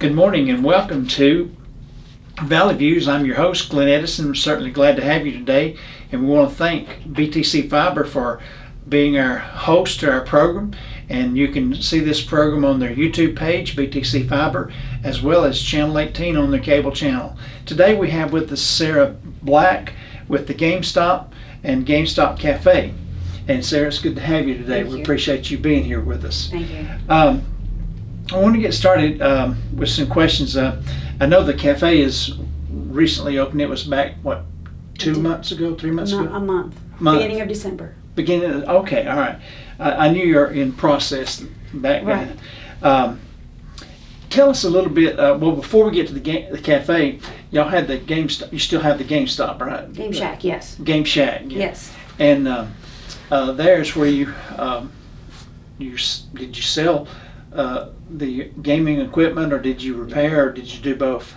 Good morning and welcome to Valley Views. I'm your host, Glenn Edison. I'm certainly glad to have you today. And we want to thank BTC Fiber for being our host to our program. And you can see this program on their YouTube page, BTC Fiber, as well as Channel 18 on their cable channel. Today we have with us Sara Black with the GameStop and GameStop Café. And Sara, it's good to have you today. We appreciate you being here with us. Thank you. I want to get started with some questions. I know the cafe is recently opened. It was back, what, 2 months ago, 3 months ago? A month. Beginning of December. Okay, all right. I knew you were in process back then. Right. Tell us a little bit, well, before we get to the cafe, y'all had the GameStop, you still have the GameStop, right? Game Shack, yes. Game Shack, yeah. Yes. And there's where you did you sell the gaming equipment, or did you repair, or did you do both?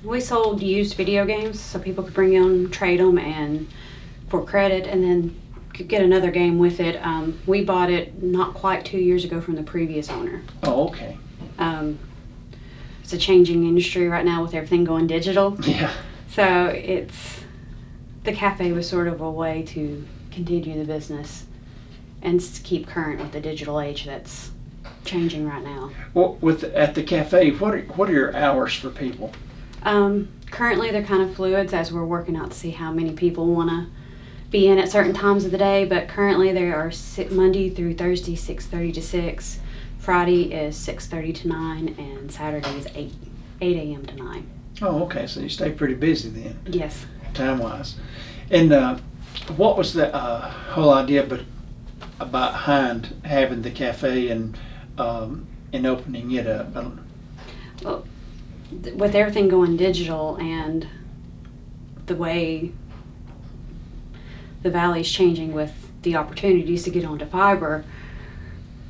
We sold used video games so people could bring them, trade them, and for credit, and then could get another game with it. We bought it not quite 2 years ago from the previous owner. Oh, okay. It's a changing industry right now with everything going digital. Yeah. So the cafe was sort of a way to continue the business and keep current with the digital age that's changing right now. Well, at the cafe, what are your hours for people? Currently they're kind of fluid as we're working out to see how many people want to be in at certain times of the day, but currently they are Monday through Thursday 6:30 to 6, Friday is 6:30 to 9, and Saturday is 8 a.m. to 9. Oh, okay, so you stay pretty busy then. Yes. Time-wise. And what was the whole idea behind having the cafe and opening it up? Well, with everything going digital and the way the valley's changing with the opportunities to get onto fiber,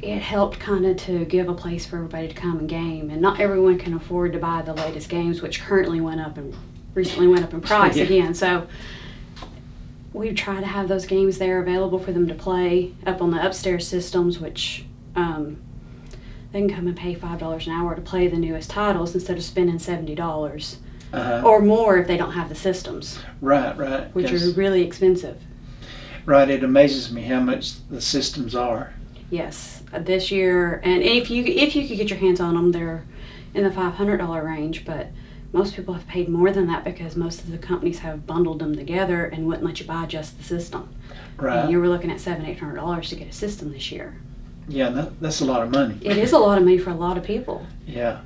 it helped kind of to give a place for everybody to come and game. And not everyone can afford to buy the latest games, which currently recently went up in price again. So we try to have those games there available for them to play up on the upstairs systems, which they can come and pay $5 an hour to play the newest titles instead of spending $70 or more if they don't have the systems. Right. Which are really expensive. Right, it amazes me how much the systems are. Yes, this year, and if you could get your hands on them, they're in the $500 range, but most people have paid more than that because most of the companies have bundled them together and wouldn't let you buy just the system. Right. And you were looking at $700-800 to get a system this year. Yeah, that's a lot of money. It is a lot of money for a lot of people. Yeah.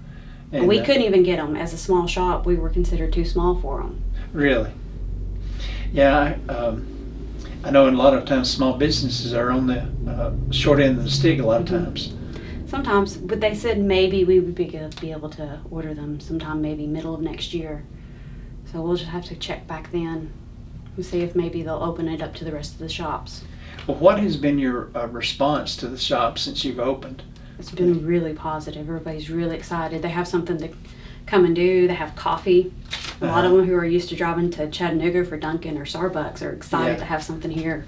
And we couldn't even get them. As a small shop, we were considered too small for them. Really? Yeah, I know a lot of times small businesses are on the short end of the stick a lot of times. Sometimes, but they said maybe we would be able to order them sometime maybe middle of next year. So we'll just have to check back then and see if maybe they'll open it up to the rest of the shops. Well, what has been your response to the shop since you've opened? It's been really positive. Everybody's really excited. They have something to come and do. They have coffee. A lot of them who are used to driving to Chattanooga for Dunkin' or Starbucks are excited to have something here.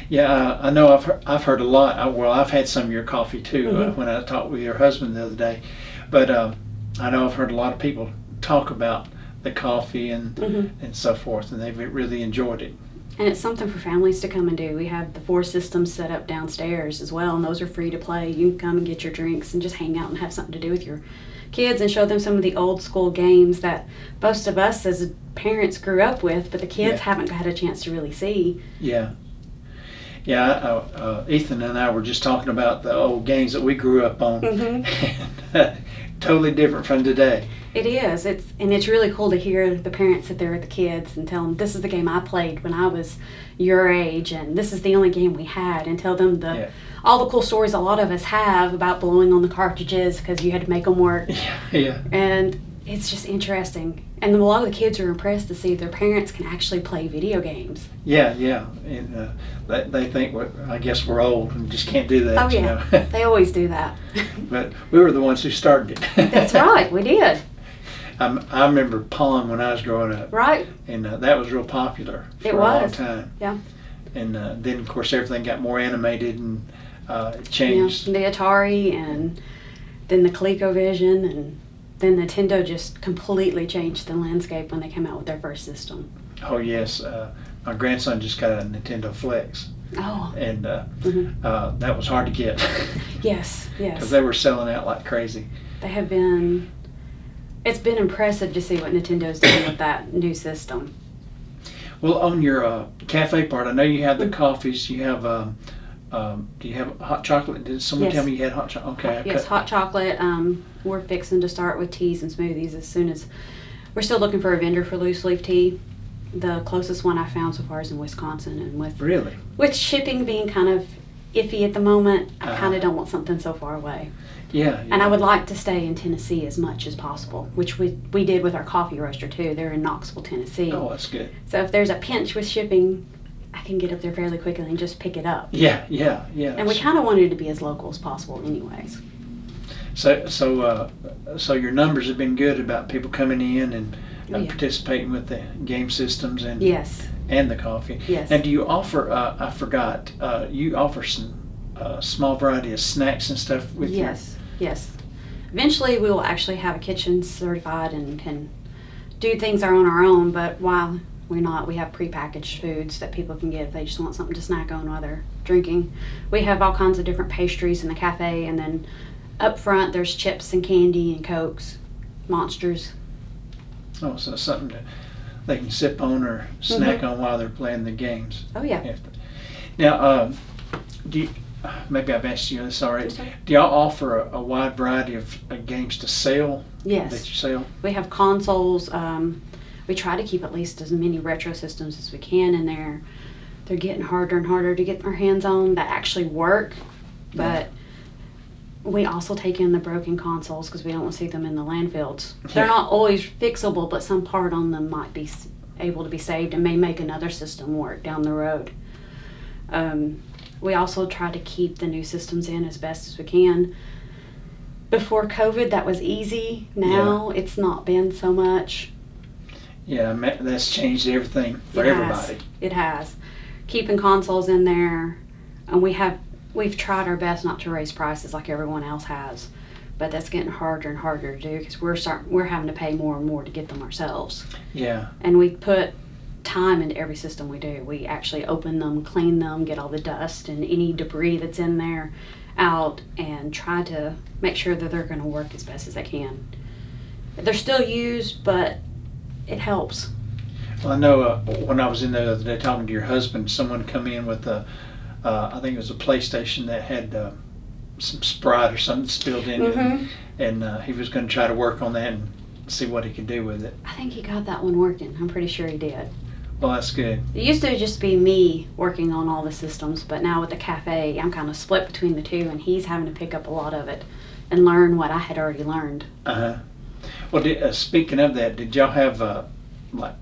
Yeah, I know I've heard a lot. Well, I've had some of your coffee too when I talked with your husband the other day. But I know I've heard a lot of people talk about the coffee and so forth, and they've really enjoyed it. And it's something for families to come and do. We have the 4 systems set up downstairs as well, and those are free to play. You can come and get your drinks and just hang out and have something to do with your kids and show them some of the old school games that most of us as parents grew up with, but the kids haven't had a chance to really see. Yeah. Ethan and I were just talking about the old games that we grew up on. Totally different from today. It is. It's really cool to hear the parents sit there with the kids and tell them, this is the game I played when I was your age, and this is the only game we had, and tell them all the cool stories a lot of us have about blowing on the cartridges because you had to make them work. Yeah. And it's just interesting. And a lot of the kids are impressed to see their parents can actually play video games. Yeah. And they think, I guess we're old and just can't do that. Oh, yeah. They always do that. But we were the ones who started it. That's right. We did. I remember Pong when I was growing up. Right. And that was real popular for a long time. Yeah. And then, of course, everything got more animated and changed. The Atari and then the ColecoVision, and then Nintendo just completely changed the landscape when they came out with their first system. Oh yes, my grandson just got a Nintendo Flex. Oh. And Mm-hmm. that was hard to get. Yes, yes. Because they were selling out like crazy. They have been. It's been impressive to see what Nintendo's doing with that new system. Well, on your cafe part, I know you have the coffees. You have, do you have hot chocolate? Did someone Yes. tell me you had hot chocolate? Okay. Yes, hot chocolate. We're fixing to start with teas and smoothies as soon as. We're still looking for a vendor for loose leaf tea. The closest one I found so far is in Wisconsin, and Really? with shipping being kind of iffy at the moment, I Uh-huh. kind of don't want something so far away. Yeah. And I would like to stay in Tennessee as much as possible, which we did with our coffee roaster too. They're in Knoxville, Tennessee. Oh, that's good. So if there's a pinch with shipping, I can get up there fairly quickly and just pick it up. Yeah. And we kind of wanted to be as local as possible anyways. So your numbers have been good about people coming in and Yeah. participating with the game systems and Yes. and the coffee. Yes. And do you offer? I forgot. You offer some small variety of snacks and stuff with you. Yes. Eventually, we will actually have a kitchen certified and can do things on our own. But while we're not, we have prepackaged foods that people can get if they just want something to snack on while they're drinking. We have all kinds of different pastries in the cafe, and then up front there's chips and candy and Cokes, Monsters. Oh, so something they can sip on or snack on while they're playing the games. Oh yeah. Now, do you, maybe I've asked you this already. Yes, sir. Do y'all offer a wide variety of games to sell? Yes. That you sell? We have consoles. We try to keep at least as many retro systems as we can in there. They're getting harder and harder to get our hands on that actually work. But we also take in the broken consoles because we don't want to see them in the landfills. They're not always fixable, but some part on them might be able to be saved and may make another system work down the road. We also try to keep the new systems in as best as we can. Before COVID, that was easy. Now it's not been so much. Yeah, that's changed everything for everybody. It has. Keeping consoles in there, and we've tried our best not to raise prices like everyone else has, but that's getting harder and harder to do because we're having to pay more and more to get them ourselves. Yeah. And we put time into every system we do. We actually open them, clean them, get all the dust and any debris that's in there out, and try to make sure that they're going to work as best as they can. They're still used, but it helps. Well, I know when I was in there the other day talking to your husband, someone come in with I think it was a PlayStation that had some Sprite or something spilled in it, and he was going to try to work on that and see what he could do with it. I think he got that one working. I'm pretty sure he did. Well, that's good. It used to just be me working on all the systems, but now with the cafe, I'm kind of split between the two, and he's having to pick up a lot of it and learn what I had already learned. Well, speaking of that, did y'all have like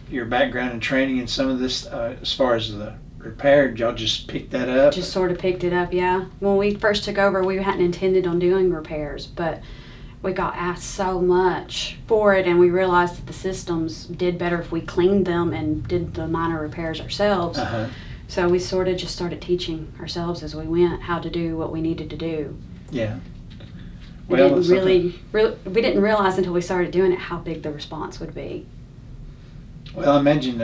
your background and training in some of this as far as the repair? Did y'all just pick that up? Just sort of picked it up, yeah. When we first took over, we hadn't intended on doing repairs, but we got asked so much for it, and we realized that the systems did better if we cleaned them and did the minor repairs ourselves. So we sort of just started teaching ourselves as we went how to do what we needed to do. Yeah. We didn't we didn't realize until we started doing it how big the response would be. Well, I imagine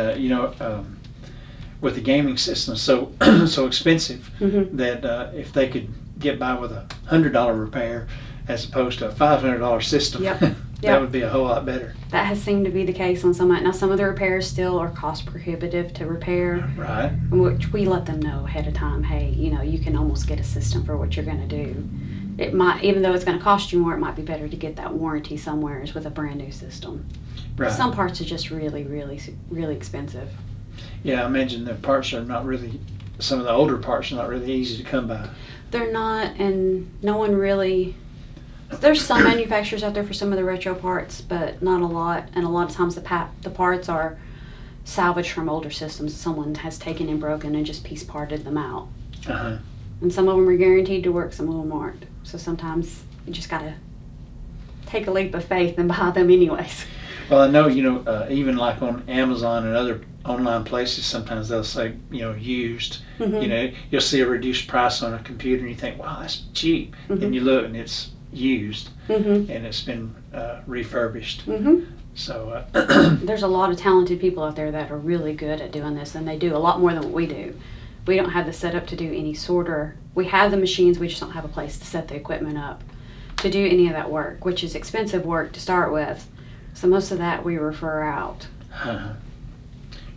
with the gaming system so so expensive that if they could get by with $100 repair as opposed to a $500 system, that would be a whole lot better. That has seemed to be the case on some. Now, some of the repairs still are cost prohibitive to repair, right? Which we let them know ahead of time. Hey, you can almost get a system for what you're going to do. It might, even though it's going to cost you more, it might be better to get that warranty somewhere with a brand new system. Right. Some parts are just really, really, really expensive. Yeah, I imagine the parts are not really. Some of the older parts are not really easy to come by. They're not, and no one really. There's some manufacturers out there for some of the retro parts, but not a lot. And a lot of times the parts are salvaged from older systems that someone has taken and broken and just piece parted them out. And some of them are guaranteed to work, some of them aren't. So sometimes you just gotta take a leap of faith and buy them anyways. Well, I know, even like on Amazon and other online places, sometimes they'll say, used. You'll see a reduced price on a computer and you think, wow, that's cheap. And you look and it's, used, Mm-hmm. and it's been refurbished. Mm-hmm. So There's a lot of talented people out there that are really good at doing this, and they do a lot more than what we do. We don't have the setup to do any sorter. We have the machines, we just don't have a place to set the equipment up to do any of that work, which is expensive work to start with. So most of that we refer out.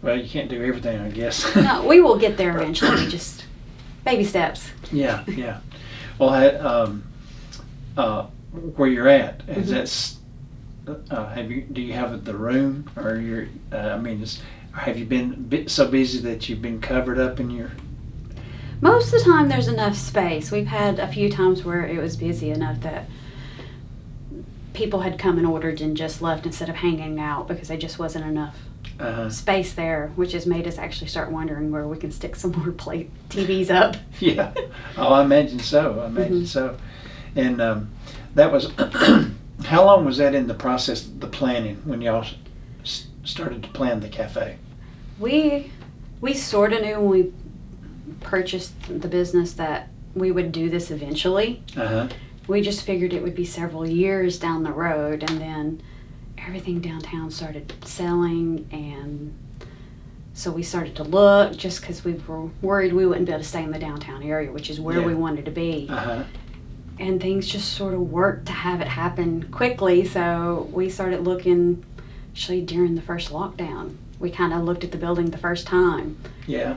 well, you can't do everything, I guess. No, we will get there eventually, just baby steps. Yeah, yeah. Well, where you're at, is do you have the room, or have you been so busy that you've been covered up in your? Most of the time there's enough space. We've had a few times where it was busy enough that people had come and ordered and just left instead of hanging out because there just wasn't enough space there, which has made us actually start wondering where we can stick some more TVs up. Yeah. Oh, I imagine so. So. And that was, how long was that in the process, the planning, when y'all started to plan the cafe? We sort of knew when we purchased the business that we would do this eventually. We just figured it would be several years down the road, and then everything downtown started selling, and so we started to look just because we were worried we wouldn't be able to stay in the downtown area, which is where we wanted to be. And things just sort of worked to have it happen quickly, so we started looking actually during the first lockdown. We kind of looked at the building the first time. Yeah.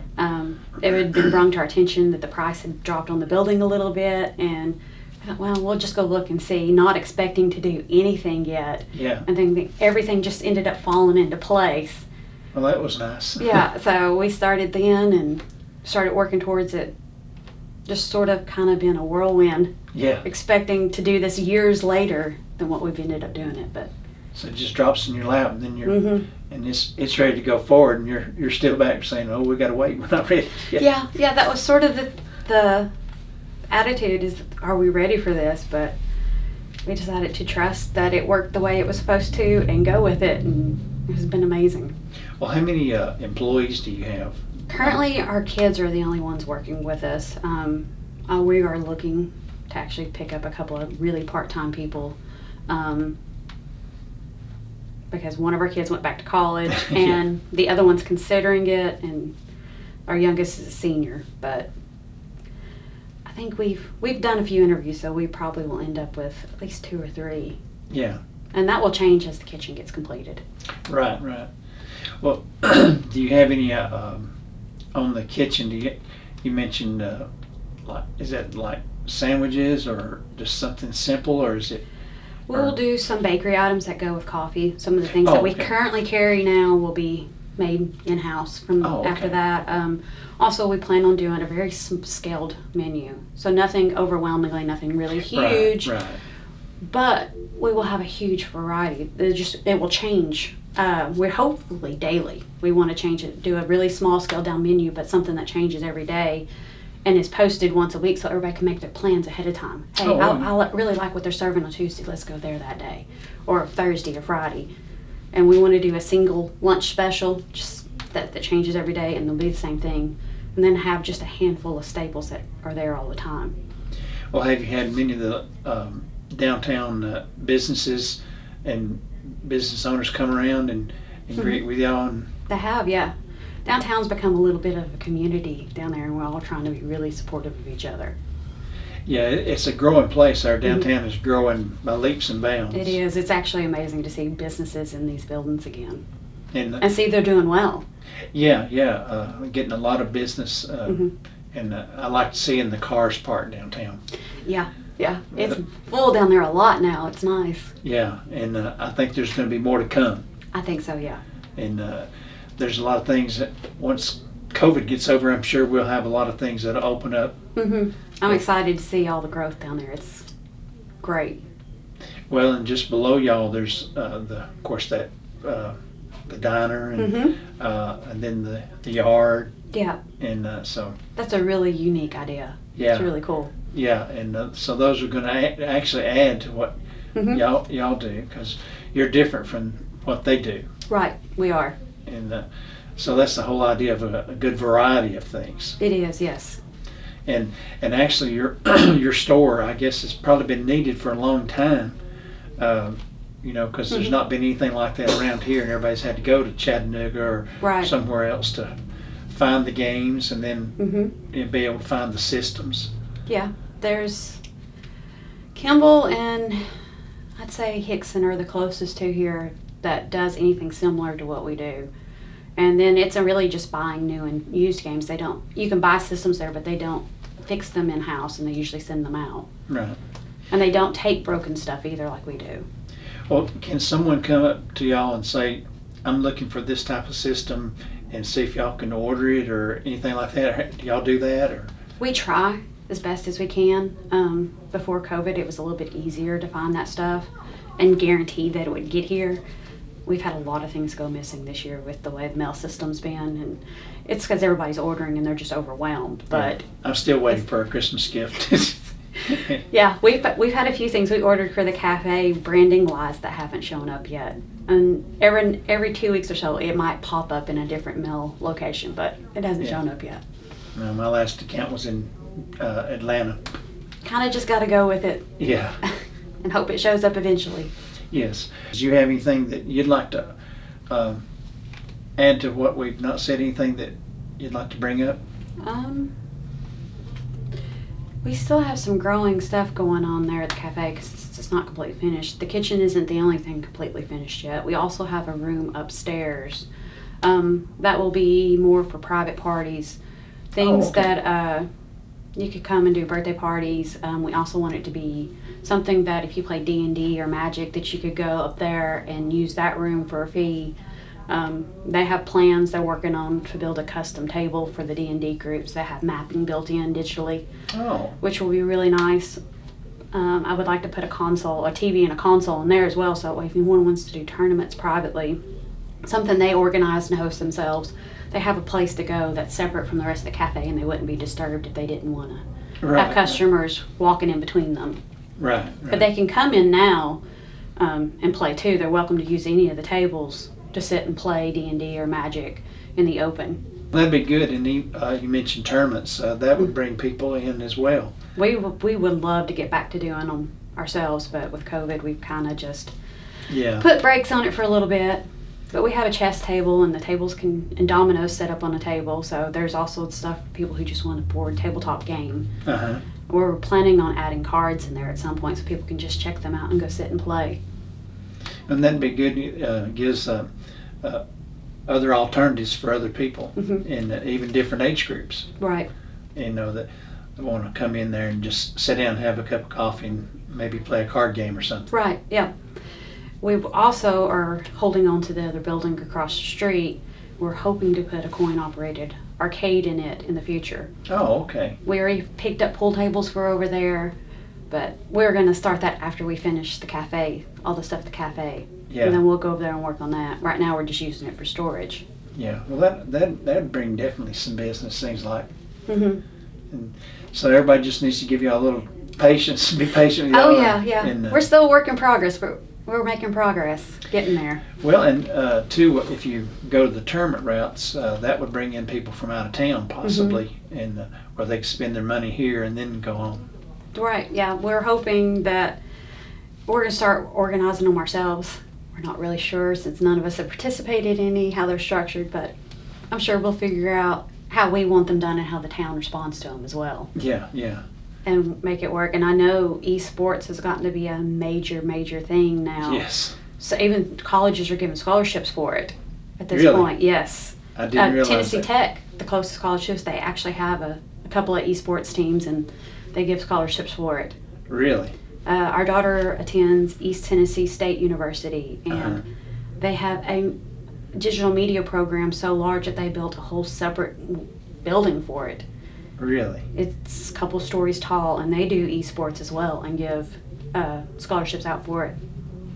It had been brought to our attention that the price had dropped on the building a little bit, and I thought, well, we'll just go look and see, not expecting to do anything yet. Yeah. And then everything just ended up falling into place. Well, that was nice. Yeah, so we started then and started working towards it, just sort of kind of in a whirlwind. Yeah. Expecting to do this years later than what we've ended up doing it, but. So it just drops in your lap, and then and it's ready to go forward, and you're still back saying, "Oh, we got to wait. We're not ready yet." Yeah. That was sort of the attitude is, are we ready for this? But we decided to trust that it worked the way it was supposed to and go with it, and it has been amazing. Well, how many employees do you have? Currently, our kids are the only ones working with us. We are looking to actually pick up a couple of really part-time people. Because one of our kids went back to college and the other one's considering it, and our youngest is a senior. But I think we've done a few interviews, so we probably will end up with at least 2 or 3. Yeah. And that will change as the kitchen gets completed. Right. Well, do you have any on the kitchen? You mentioned is that like sandwiches or just something simple, or is it? We'll do some bakery items that go with coffee. Some of the things that we currently carry now will be made in-house from after that. Also, we plan on doing a very scaled menu. So nothing overwhelmingly, nothing really huge. Right. But we will have a huge variety. It will change. We're hopefully daily. We want to change it, do a really small scaled down menu, but something that changes every day. And is posted once a week so everybody can make their plans ahead of time. Hey, I really like what they're serving on Tuesday. Let's go there that day. Or Thursday or Friday. And we want to do a single lunch special just that changes every day, and they'll be the same thing. And then have just a handful of staples that are there all the time. Well, have you had many of the downtown businesses and business owners come around and greet with y'all? They have, yeah. Downtown's become a little bit of a community down there, and we're all trying to be really supportive of each other. Yeah, it's a growing place. Our downtown is growing by leaps and bounds. It is. It's actually amazing to see businesses in these buildings again. And see they're doing well. Yeah. Getting a lot of business. And I like seeing the cars parked downtown. Yeah. It's full down there a lot now. It's nice. Yeah, and I think there's going to be more to come. I think so, yeah. And there's a lot of things that once COVID gets over, I'm sure we'll have a lot of things that'll open up. I'm excited to see all the growth down there. It's great. Well, and just below y'all, there's of course the diner and then the yard. Yeah. And so. That's a really unique idea. Yeah. It's really cool. Yeah, and so those are going to actually add to what y'all do, because you're different from what they do. Right, we are. And so that's the whole idea of a good variety of things. It is, yes. And actually, your your store, I guess, has probably been needed for a long time. Because there's not been anything like that around here, and everybody's had to go to Chattanooga or Right. somewhere else to find the games and then be able to find the systems. Yeah, there's Kimball and I'd say Hickson are the closest to here that does anything similar to what we do. And then it's really just buying new and used games. You can buy systems there, but they don't fix them in-house, and they usually send them out. Right. And they don't take broken stuff either like we do. Well, can someone come up to y'all and say, I'm looking for this type of system, and see if y'all can order it or anything like that? Do y'all do that? Or We try as best as we can. Before COVID, it was a little bit easier to find that stuff and guarantee that it would get here. We've had a lot of things go missing this year with the way the mail system's been, and it's because everybody's ordering and they're just overwhelmed. But I'm still waiting for a Christmas gift. yeah, we've had a few things we ordered for the cafe branding wise that haven't shown up yet. And every 2 weeks or so, it might pop up in a different mail location, but it hasn't shown up yet. No, my last account was in Atlanta. Kind of just got to go with it. Yeah. And hope it shows up eventually. Yes. Do you have anything that you'd like to add to what we've not said? Anything that you'd like to bring up? We still have some growing stuff going on there at the cafe because it's not completely finished. The kitchen isn't the only thing completely finished yet. We also have a room upstairs that will be more for private parties, things that you could come and do birthday parties. We also want it to be something that if you play D&D or Magic, that you could go up there and use that room for a fee. They have plans they're working on to build a custom table for the D&D groups that have mapping built in digitally, which will be really nice. I would like to put a TV and a console in there as well, so that way if anyone wants to do tournaments privately, something they organize and host themselves, they have a place to go that's separate from the rest of the cafe, and they wouldn't be disturbed if they didn't want to have customers walking in between them. Right. But they can come in now and play too. They're welcome to use any of the tables to sit and play D&D or Magic in the open. That'd be good. And you mentioned tournaments. That would bring people in as well. We would love to get back to doing them ourselves, but with COVID, we've kind of just put brakes on it for a little bit. But we have a chess table, and the tables and dominoes set up on a table. So there's also stuff for people who just want a board tabletop game. We're planning on adding cards in there at some point so people can just check them out and go sit and play. And that'd be good. Gives other alternatives for other people, and even different age groups. Right. That want to come in there and just sit down and have a cup of coffee and maybe play a card game or something. Right. Yeah. We also are holding on to the other building across the street. We're hoping to put a coin-operated arcade in it in the future. Oh, okay. We already picked up pool tables for over there, but we're going to start that after we finish the cafe, all the stuff at the cafe. Yeah. And then we'll go over there and work on that. Right now we're just using it for storage. Yeah. Well, that'd bring definitely some business, things like. And so everybody just needs to give you a little patience. Be patient with y'all. Oh, yeah. And, we're still a work in progress, but we're making progress, getting there. Well, and too, if you go to the tournament routes, that would bring in people from out of town, possibly, and where they can spend their money here and then go on. Right. Yeah. We're hoping that we're going to start organizing them ourselves. We're not really sure since none of us have participated in any how they're structured, but I'm sure we'll figure out how we want them done and how the town responds to them as well. Yeah. And make it work. And I know esports has gotten to be a major thing now. Yes. So even colleges are giving scholarships for it at this Really? point. Yes. I didn't realize Tennessee that. Tech, the closest college to us, they actually have a couple of esports teams, and they give scholarships for it. Really? Our daughter attends East Tennessee State University, and they have a digital media program so large that they built a whole separate building for it. Really? It's a couple stories tall, and they do esports as well and give scholarships out for it.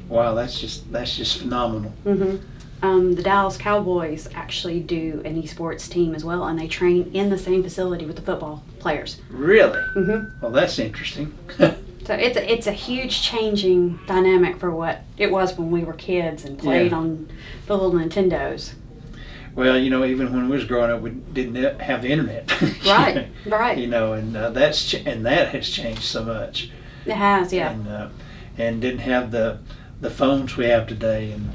Wow, that's just phenomenal. The Dallas Cowboys actually do an esports team as well, and they train in the same facility with the football players. Really? Well, that's interesting. So it's a huge changing dynamic for what it was when we were kids and played on the little Nintendos. Well, even when we was growing up, we didn't have the internet. Right, right. And that has changed so much. It has, yeah. And didn't have the phones we have today, and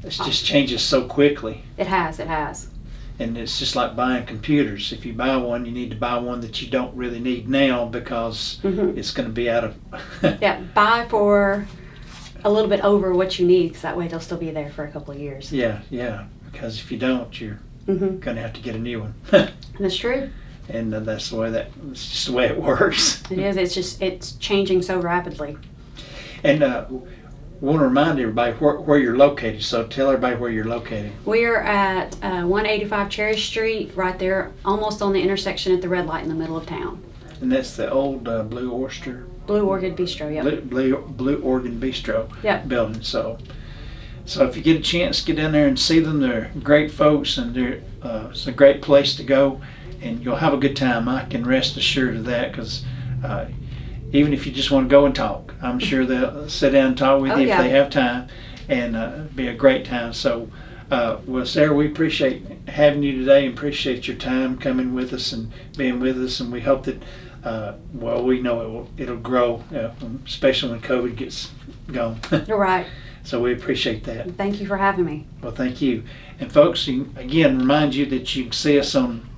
it just changes so quickly. It has, it has. And it's just like buying computers. If you buy one, you need to buy one that you don't really need now because it's going to be out of. Yeah, buy for a little bit over what you need, because that way they'll still be there for a couple of years. Yeah, because if you don't, you're going to have to get a new one. That's true. And it's just the way it works. It is. It's changing so rapidly. And we want to remind everybody where you're located. So tell everybody where you're located. We are at 185 Cherry Street, right there, almost on the intersection at the red light in the middle of town. And that's the old Blue Orchid Bistro, yep. Blue Orchid Bistro building. So if you get a chance, get down there and see them. They're great folks, and it's a great place to go, and you'll have a good time. I can rest assured of that, because even if you just want to go and talk, I'm sure they'll sit down and talk with you if they have time, and be a great time. So, well, Sarah, we appreciate having you today, and appreciate your time coming with us and being with us, and we hope that, we know it'll grow, especially when COVID gets going. You're right. So we appreciate that. Thank you for having me. Well, thank you. And folks, again, remind you that you can see us on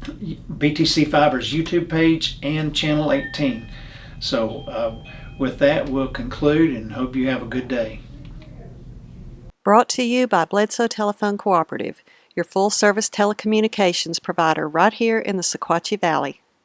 BTC Fiber's YouTube page and Channel 18. So with that, we'll conclude and hope you have a good day. Brought to you by Bledsoe Telephone Cooperative, your full-service telecommunications provider right here in the Sequatchie Valley.